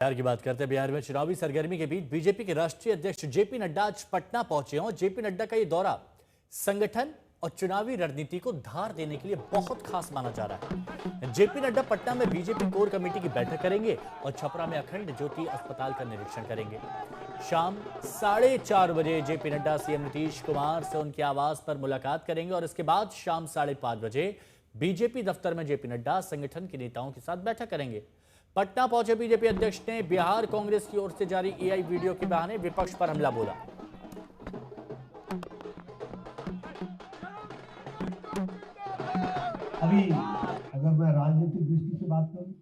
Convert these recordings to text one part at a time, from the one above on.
बिहार की बात करते हैं। बिहार में चुनावी सरगर्मी के बीच बीजेपी के राष्ट्रीय अध्यक्ष जेपी नड्डा आज पटना पहुंचे हैं और जेपी नड्डा का ये दौरा संगठन और चुनावी रणनीति को धार देने के लिए बहुत खास माना जा रहा है। जेपी नड्डा पटना में बीजेपी कोर कमेटी की बैठक करेंगे और छपरा में अखंड ज्योति अस्पताल का निरीक्षण करेंगे। शाम 4:30 बजे जेपी नड्डा सीएम नीतीश कुमार से उनके आवास पर मुलाकात करेंगे और इसके बाद शाम 5:30 बजे बीजेपी दफ्तर में जेपी नड्डा संगठन के नेताओं के साथ बैठक करेंगे। पटना पहुंचे बीजेपी अध्यक्ष ने बिहार कांग्रेस की ओर से जारी एआई वीडियो के बहाने विपक्ष पर हमला बोला। अभी अगर मैं राजनीतिक दृष्टि से बात करूं,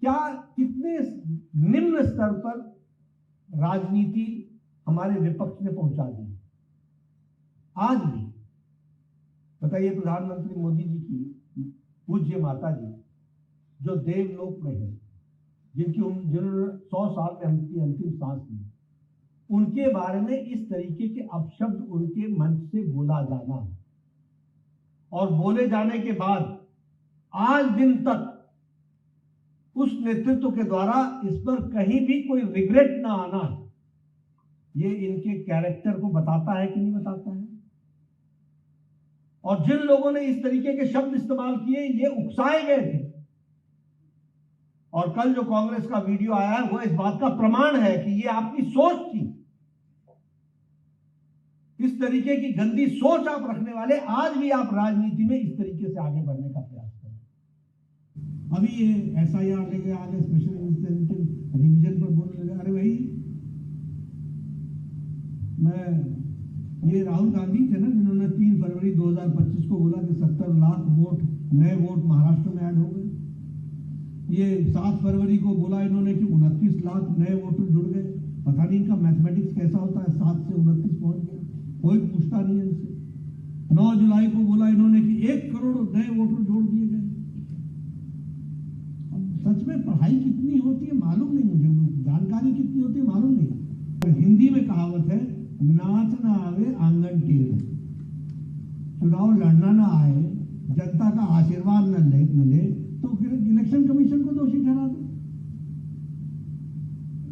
क्या कितने निम्न स्तर पर राजनीति हमारे विपक्ष ने पहुंचा दी। आज भी बताइए, प्रधानमंत्री मोदी जी की पूज्य माता जी जो देवलोक में है, जिन्होंने 100 साल में उनकी अंतिम सांस ली, उनके बारे में इस तरीके के अपशब्द उनके मंच से बोला जाना और बोले जाने के बाद आज दिन तक उस नेतृत्व के द्वारा इस पर कहीं भी कोई रिग्रेट ना आना, ये इनके कैरेक्टर को बताता है कि नहीं बताता है। और जिन लोगों ने इस तरीके के शब्द इस्तेमाल किए, ये उकसाए गए थे। और कल जो कांग्रेस का वीडियो आया है वो इस बात का प्रमाण है कि ये आपकी सोच थी। इस तरीके की गंदी सोच आप रखने वाले आज भी आप राजनीति में इस तरीके से आगे बढ़ने का प्रयास करें। अभी ये एसआईआर लेके आगे स्पेशल इंटेंसिव रिवीजन पर बोलने लगे। अरे भाई, ये राहुल गांधी थे ना जिन्होंने 3 फरवरी 2025 को बोला कि 70 लाख वोट नए वोट महाराष्ट्र में ऐड हो गए। ये 7 फरवरी को बोला इन्होंने कि 29 लाख नए वोटर जुड़ गए। पता नहीं इनका मैथमेटिक्स कैसा होता है, 7 से 29 पहुंच गया, कोई पूछता नहीं है इनसे। 9 जुलाई को बोला इन्होंने कि 1 करोड़ नए वोटर जोड़ दिए गए। अब सच में पढ़ाई कितनी होती है मालूम नहीं मुझे, जानकारी कितनी होती है मालूम नहीं। तो हिंदी में कहावत है, नाच ना आवे आंगन टेढ़। चुनाव लड़ना ना आए, जनता का आशीर्वाद न मिले तो फिर इलेक्शन कमीशन को दोषी ठहरा दो।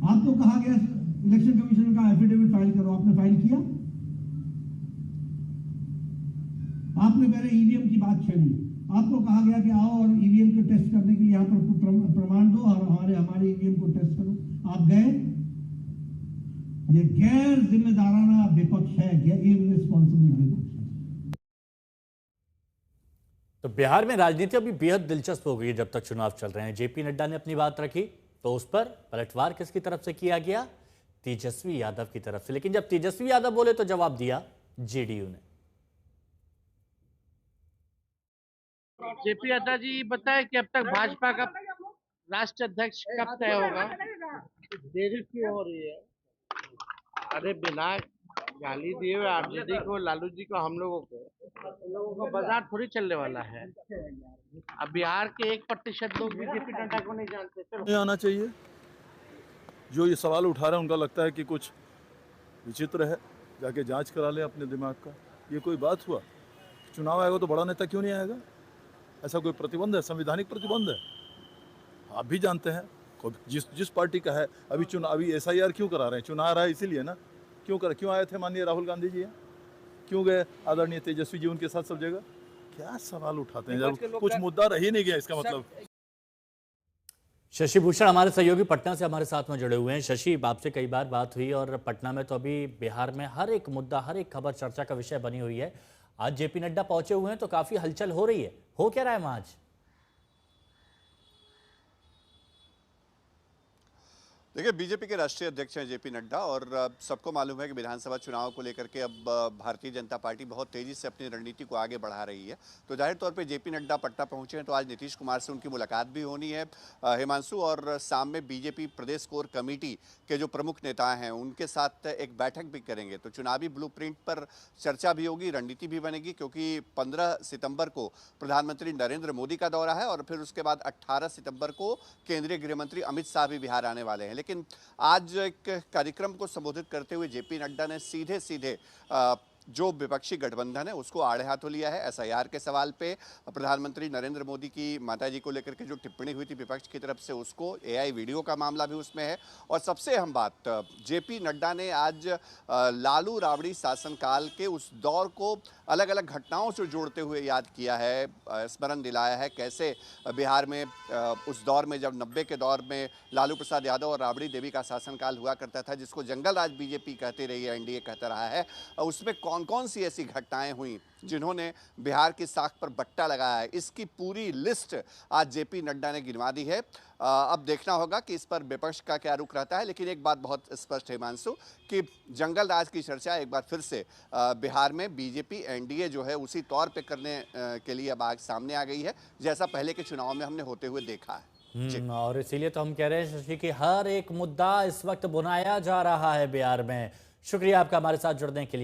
आपको कहा गया इलेक्शन कमीशन का एफिडेविट फाइल करो, आपने फाइल किया? आपने पहले ईवीएम की बात छेड़ी। आपको कहा गया कि आओ और ईवीएम को टेस्ट करने के लिए यहाँ पर प्रमाण दो और हमारे ईवीएम को टेस्ट करो। आप गए? ये गैर जिम्मेदाराना विपक्ष है, इररिस्पॉन्सिबल विपक्ष है। तो बिहार में राजनीति अभी बेहद दिलचस्प हो गई है। जब तक चुनाव चल रहे हैं, जेपी नड्डा ने अपनी बात रखी तो उस पर पलटवार किसकी तरफ से किया गया? तेजस्वी यादव की तरफ से। लेकिन जब तेजस्वी यादव बोले तो जवाब दिया जेडीयू ने। जेपी नड्डा जी बताए कि अब तक भाजपा का राष्ट्रीय अध्यक्ष कब तय होगा? देरी क्यों हो रही है? अरे बिना गाली दिए हुए आरजेडी को, लालू जी को, हम लोगों को बाजार थोड़ी चलने वाला है। अब बिहार के 1% लोग जेपी नड्डा को नहीं जानते। नहीं आना चाहिए। जो ये सवाल उठा रहे हैं उनका लगता है कि कुछ विचित्र है, जाके जांच करा लें अपने दिमाग का। ये कोई बात हुआ? चुनाव आएगा तो बड़ा नेता क्यों नहीं आएगा? ऐसा कोई प्रतिबंध है? संवैधानिक प्रतिबंध है? आप भी जानते हैं जिस पार्टी का है। अभी एसआईआर क्यों करा रहे हैं? चुनाव रहा है इसीलिए ना। क्यों आए थे माननीय राहुल गांधी जी? क्यों गए आदरणीय तेजस्वी जी उनके साथ सब जगह? क्या सवाल उठाते हैं जब कुछ मुद्दा रह ही नहीं गया। इसका मतलब शशि भूषण हमारे सहयोगी पटना से हमारे साथ में जुड़े हुए हैं। शशि, आपसे कई बार बात हुई और पटना में तो अभी बिहार में हर एक मुद्दा, हर एक खबर चर्चा का विषय बनी हुई है। आज जेपी नड्डा पहुंचे हुए हैं तो काफी हलचल हो रही है। हो क्या रहा है वहां आज? देखिए, बीजेपी के राष्ट्रीय अध्यक्ष हैं जेपी नड्डा और सबको मालूम है कि विधानसभा चुनाव को लेकर के अब भारतीय जनता पार्टी बहुत तेजी से अपनी रणनीति को आगे बढ़ा रही है। तो जाहिर तौर पे जेपी नड्डा पटना पहुंचे हैं तो आज नीतीश कुमार से उनकी मुलाकात भी होनी है, हिमांशु, और शाम में बीजेपी प्रदेश कोर कमेटी के जो प्रमुख नेता हैं उनके साथ एक बैठक भी करेंगे। तो चुनावी ब्लूप्रिंट पर चर्चा भी होगी, रणनीति भी बनेगी, क्योंकि 15 सितंबर को प्रधानमंत्री नरेंद्र मोदी का दौरा है और फिर उसके बाद 18 सितंबर को केंद्रीय गृह मंत्री अमित शाह भी बिहार आने वाले हैं। लेकिन आज एक कार्यक्रम को संबोधित करते हुए जेपी नड्डा ने सीधे जो विपक्षी गठबंधन है उसको आड़े हाथों लिया है। एसआईआर के सवाल पे प्रधानमंत्री नरेंद्र मोदी की माताजी को लेकर के जो टिप्पणी हुई थी विपक्ष की तरफ से, उसको एआई वीडियो का मामला भी उसमें है। और सबसे अहम बात, जेपी नड्डा ने आज लालू राबड़ी शासनकाल के उस दौर को अलग अलग घटनाओं से जोड़ते हुए याद किया है, स्मरण दिलाया है कैसे बिहार में उस दौर में जब 90 के दौर में लालू प्रसाद यादव और राबड़ी देवी का शासनकाल हुआ करता था, जिसको जंगल राज बीजेपी कहती रही है, एनडीए कहता रहा है, उसमें कौन कौन सी ऐसी घटनाएं हुई जिन्होंने बिहार की साख पर बट्टा लगाया है, इसकी पूरी लिस्ट आज जेपी नड्डा ने गिनवा दी है। अब देखना होगा कि इस पर विपक्ष का क्या रुख रहता है, लेकिन एक बात बहुत स्पष्ट है हिमांशु कि जंगल राज की चर्चा एक बार फिर से बिहार में बीजेपी एनडीए जो है उसी तौर पे करने के लिए अब आग सामने आ गई है, जैसा पहले के चुनाव में हमने होते हुए देखा है। और इसीलिए तो हम कह रहे हैं शशि कि हर एक मुद्दा इस वक्त बुनाया जा रहा है बिहार में। शुक्रिया आपका हमारे साथ जुड़ने के लिए।